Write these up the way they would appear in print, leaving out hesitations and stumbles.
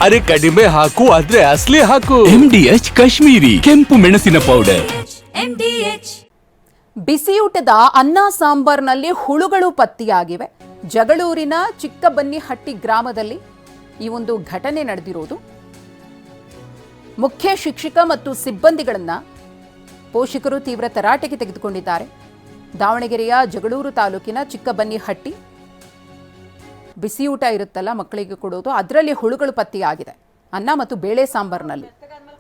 ಅರೆ ಕಡಿಮೆ ಹಾಕು ಆದ್ರೆ ಅಸಲಿ ಹಾಕು. MDH ಕಾಶ್ಮೀರಿ ಕೆಂಪು ಮೆಣಸಿನ ಪೌಡರ್. ಬಿಸಿಯೂಟದ ಅನ್ನ ಸಾಂಬಾರ್ನಲ್ಲಿ ಹುಳುಗಳು ಪತ್ತೆಯಾಗಿವೆ. ಜಗಳೂರಿನ ಚಿಕ್ಕಬನ್ನಿಹಟ್ಟಿ ಗ್ರಾಮದಲ್ಲಿ ಈ ಒಂದು ಘಟನೆ ನಡೆದಿರೋದು. ಮುಖ್ಯ ಶಿಕ್ಷಕ ಮತ್ತು ಸಿಬ್ಬಂದಿಗಳನ್ನ ಪೋಷಕರು ತೀವ್ರ ತರಾಟೆಗೆ ತೆಗೆದುಕೊಂಡಿದ್ದಾರೆ. ದಾವಣಗೆರೆಯ ಜಗಳೂರು ತಾಲೂಕಿನ ಚಿಕ್ಕಬನ್ನಿಹಟ್ಟಿ ಬಿಸಿಯೂಟ ಇರುತ್ತಲ್ಲ ಮಕ್ಕಳಿಗೆ ಕೊಡೋದು, ಅದರಲ್ಲಿ ಹುಳುಗಳು ಪತ್ತೆಯಾಗಿದೆ. ಅನ್ನ ಮತ್ತು ಬೇಳೆ ಸಾಂಬಾರ್ನಲ್ಲಿ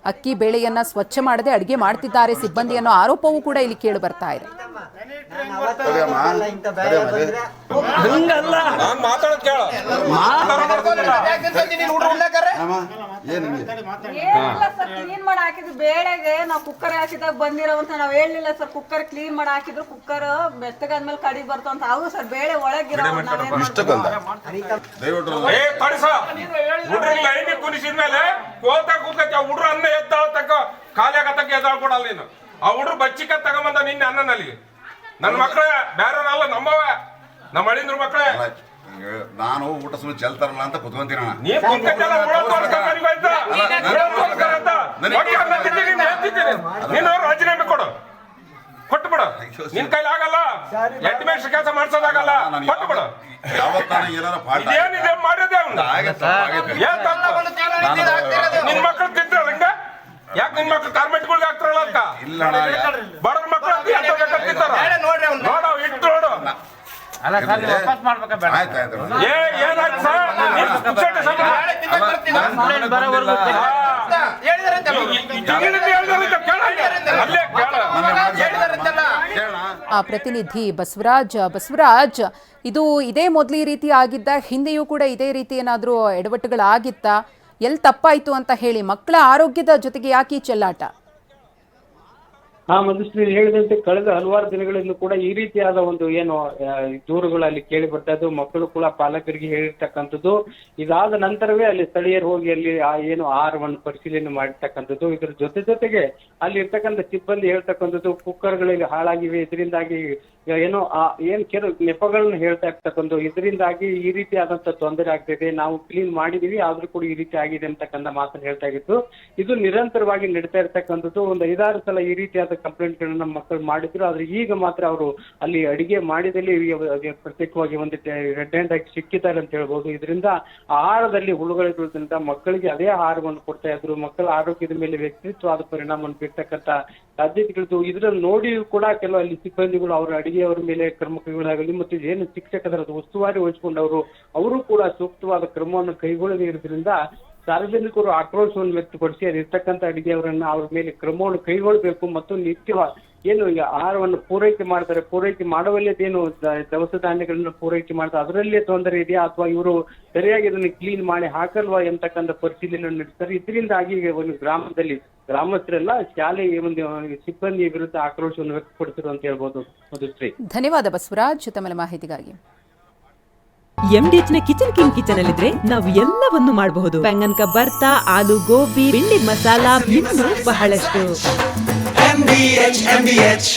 ಅಕ್ಕಿ ಬೇಳೆಯನ್ನ ಸ್ವಚ್ಛ ಮಾಡದೆ ಅಡಿಗೆ ಮಾಡ್ತಿದ್ದಾರೆ ಸಿಬ್ಬಂದಿ ಅನ್ನೋ ಆರೋಪವೂ ಕೂಡ ಇಲ್ಲಿ ಕೇಳಿ ಬರ್ತಾ ಇದೆ. ಕ್ಲೀನ್ ಮಾಡಿ ಹಾಕಿದ್ರು ಬೇಳೆಗೆ ನಾವು ಕುಕ್ಕರ್ ಹಾಕಿದಾಗ ಬಂದಿರೋಂತ ನಾವ್ ಹೇಳಿಲ್ಲ ಸರ್. ಕುಕ್ಕರ್ ಕ್ಲೀನ್ ಮಾಡಿ ಹಾಕಿದ್ರು ಕುಕ್ಕರ್ ಬೆಚ್ಚಗಾದ್ಮೇಲೆ ಕಡಿ ಬರ್ತಾವಂತ. ಹೌದು ಸರ್, ಬೇಳೆ ಒಳಗಿರೋ ಹುಡ್ರು ಅನ್ನ ಎದ್ದಾಳ ತಕ್ಕ ಖಾಲಿ ಆಗತ್ತಕ್ಕೆ ಎದ್ದಾಳ ಕೊಡಲ್ಲ ನೀನು. ಆ ಹುಡ್ರು ಬಚ್ಚಿಕ ತಗೊಂಬಂದ ನಿನ್ನೆ ಅನ್ನನಲ್ಲಿ. ನನ್ನ ಮಕ್ಕಳೇ ಬೇರೆಲ್ಲ ನಮ್ಮವ, ನಮ್ಮ ಅಳಿಂದ್ರ ಮಕ್ಕಳೇ. ನಾನು ಊಟ ಸುಮ್ಮನೆ ಚೆಲ್ತಾರಲ್ಲ ಅಂತ ಕುತ್ಕೊಂತೀನಿ. ನೀನು ರಾಜೀನಾಮೆ ಕೊಡು, ಕೊಟ್ಟು ಬಿಡು. ನಿನ್ ಕೈಲಿ ಆಗಲ್ಲ, ಎಡ್ಮೇಶ್ ಕೆಲಸ ಮಾಡ್ಸೋದಾಗಲ್ಲ, ಕೊಟ್ಟು ಬಿಡು. ಏನಿದೆ ಮಾಡೋದೇ ನಿನ್ ಮಕ್ಕಳು ತಿಂತಾರ ಹಿಂಗ. ಯಾಕೆ ನಿನ್ ಮಕ್ಳು ಕಾರ್ಮೆಂಟ್ಗಳಿಗೆ ಆಗ್ತಾರಲ್ಲ ಅಂತ ಬಡವ್ರ ಮಕ್ಕಳು ನೋಡ ಇಟ್ಟು ನೋಡು. ಪ್ರತಿನಿಧಿ ಬಸವರಾಜ್, ಇದು ಇದೇ ಮೊದಲು ಈ ರೀತಿ ಆಗಿದ್ದ? ಹಿಂದೆಯೂ ಕೂಡ ಇದೇ ರೀತಿ ಏನಾದರೂ ಎಡವಟ್ಟುಗಳಾಗಿತ್ತಾ? ಎಲ್ಲಿ ತಪ್ಪಾಯ್ತು ಅಂತ ಹೇಳಿ ಮಕ್ಕಳ ಆರೋಗ್ಯದ ಜೊತೆಗೆ ಯಾಕೆ ಈ ಚೆಲ್ಲಾಟ? ಮಧುಶ್ರೀ ಹೇಳಿದಂತೆ ಕಳೆದ ಹಲವಾರು ದಿನಗಳಿಂದ ಕೂಡ ಈ ರೀತಿಯಾದ ಒಂದು ಏನು ದೂರುಗಳು ಅಲ್ಲಿ ಕೇಳಿ ಬರ್ತಾ ಇದ್ದು. ಮಕ್ಕಳು ಕೂಡ ಪಾಲಕರಿಗೆ ಹೇಳಿರ್ತಕ್ಕಂಥದ್ದು. ಇದಾದ ನಂತರವೇ ಅಲ್ಲಿ ಸ್ಥಳೀಯರು ಹೋಗಿ ಅಲ್ಲಿ ಏನು ಆಹಾರವನ್ನು ಪರಿಶೀಲನೆ ಮಾಡಿರ್ತಕ್ಕಂಥದ್ದು. ಇದ್ರ ಜೊತೆಗೆ ಅಲ್ಲಿ ಇರ್ತಕ್ಕಂಥ ಸಿಬ್ಬಂದಿ ಹೇಳ್ತಕ್ಕಂಥದ್ದು ಕುಕ್ಕರ್ಗಳಲ್ಲಿ ಹಾಳಾಗಿವೆ, ಇದರಿಂದಾಗಿ ಏನೋ ಕೆಲವು ನೆಪಗಳನ್ನ ಹೇಳ್ತಾ ಇರ್ತಕ್ಕಂಥ, ಇದರಿಂದಾಗಿ ಈ ರೀತಿಯಾದಂತ ತೊಂದರೆ ಆಗ್ತಿದೆ, ನಾವು ಕ್ಲೀನ್ ಮಾಡಿದೀವಿ ಆದ್ರೂ ಕೂಡ ಈ ರೀತಿ ಆಗಿದೆ ಅಂತಕ್ಕಂಥ ಮಾತನ್ನು ಹೇಳ್ತಾ ಇತ್ತು. ಇದು ನಿರಂತರವಾಗಿ ನಡೀತಾ ಇರ್ತಕ್ಕಂಥದ್ದು. ಒಂದು 5-6 ಸಲ ಈ ರೀತಿಯಾದ ಕಂಪ್ಲೇಂಟ್ ಗಳನ್ನ ಮಕ್ಕಳು ಮಾಡಿದ್ರು. ಆದ್ರೆ ಈಗ ಮಾತ್ರ ಅವರು ಅಲ್ಲಿ ಅಡಿಗೆ ಮಾಡಿದಲ್ಲಿ ಪ್ರತ್ಯೇಕವಾಗಿ ಒಂದು ರೆಡ್ ಹ್ಯಾಂಡ್ ಆಗಿ ಸಿಕ್ಕಿದ್ದಾರೆ ಅಂತ ಹೇಳ್ಬೋದು. ಇದರಿಂದ ಆಹಾರದಲ್ಲಿ ಹುಳುಗಳಿರೋದ್ರಿಂದ ಮಕ್ಕಳಿಗೆ ಅದೇ ಆಹಾರವನ್ನು ಕೊಡ್ತಾ ಇದ್ರು. ಮಕ್ಕಳ ಆರೋಗ್ಯದ ಮೇಲೆ ವ್ಯಕ್ತಿತ್ವವಾದ ಪರಿಣಾಮವನ್ನು ಬೀರ್ತಕ್ಕಂಥ ಸಾಧ್ಯತೆಗಳಿದ್ದು. ಇದರಲ್ಲಿ ನೋಡಿ ಕೂಡ ಕೆಲವು ಅಲ್ಲಿ ಸಿಬ್ಬಂದಿಗಳು ಅವರ ಅಡಿಗೆಯವರ ಮೇಲೆ ಕ್ರಮ ಕೈಗೊಳ್ಳಾಗಲಿ ಮತ್ತು ಏನು ಶಿಕ್ಷಕರ ಉಸ್ತುವಾರಿ ವಹಿಸಿಕೊಂಡವರು ಅವರು ಕೂಡ ಸೂಕ್ತವಾದ ಕ್ರಮವನ್ನು ಕೈಗೊಳ್ಳದೇ ಇರೋದ್ರಿಂದ ಸಾರ್ವಜನಿಕರು ಆಕ್ರೋಶವನ್ನು ವ್ಯಕ್ತಪಡಿಸಿ ಅಲ್ಲಿರ್ತಕ್ಕಂಥ ಅಡಿಗೆಯವರನ್ನ ಅವ್ರ ಮೇಲೆ ಕ್ರಮವನ್ನು ಕೈಗೊಳ್ಳಬೇಕು ಮತ್ತು ನಿತ್ಯವಾಗಿ ಏನು ಈಗ ಆಹಾರವನ್ನು ಪೂರೈಕೆ ಮಾಡ್ತಾರೆ, ಪೂರೈಕೆ ಮಾಡುವಲ್ಲೇದೇನು ದವಸ ಧಾನ್ಯಗಳನ್ನ ಪೂರೈಕೆ ಮಾಡ್ತಾರೆ ಅದರಲ್ಲೇ ತೊಂದರೆ ಇದೆಯಾ ಅಥವಾ ಇವರು ಸರಿಯಾಗಿ ಇದನ್ನು ಕ್ಲೀನ್ ಮಾಡಿ ಹಾಕಲ್ವಾ ಎಂತಕ್ಕಂಥ ಪರಿಶೀಲನೆ ನಡೆಸ್ತಾರೆ. ಇದರಿಂದಾಗಿ ಒಂದು ಗ್ರಾಮದಲ್ಲಿ ಗ್ರಾಮಸ್ಥರೆಲ್ಲ ಶಾಲೆಯ ಒಂದು ಸಿಬ್ಬಂದಿಯ ವಿರುದ್ಧ ಆಕ್ರೋಶವನ್ನು ವ್ಯಕ್ತಪಡಿಸಿರು ಅಂತ ಹೇಳ್ಬೋದು. ಮಧುಶ್ರೀ, ಧನ್ಯವಾದ ಬಸವರಾಜ್ ತಮ್ಮ ಮಾಹಿತಿಗಾಗಿ. MDH ನ ಕಿಚನ್ ಅಲ್ಲಿದ್ರೆ ನಾವು ಎಲ್ಲವನ್ನು ಮಾಡಬಹುದು. ಬೆಂಗನ್ ಕಾ ಬರ್ತಾ, ಆಲೂ ಗೋಬಿ, ಭಿಂಡಿ ಮಸಾಲಾ, ಇನ್ನೂ ಬಹಳಷ್ಟು. MDH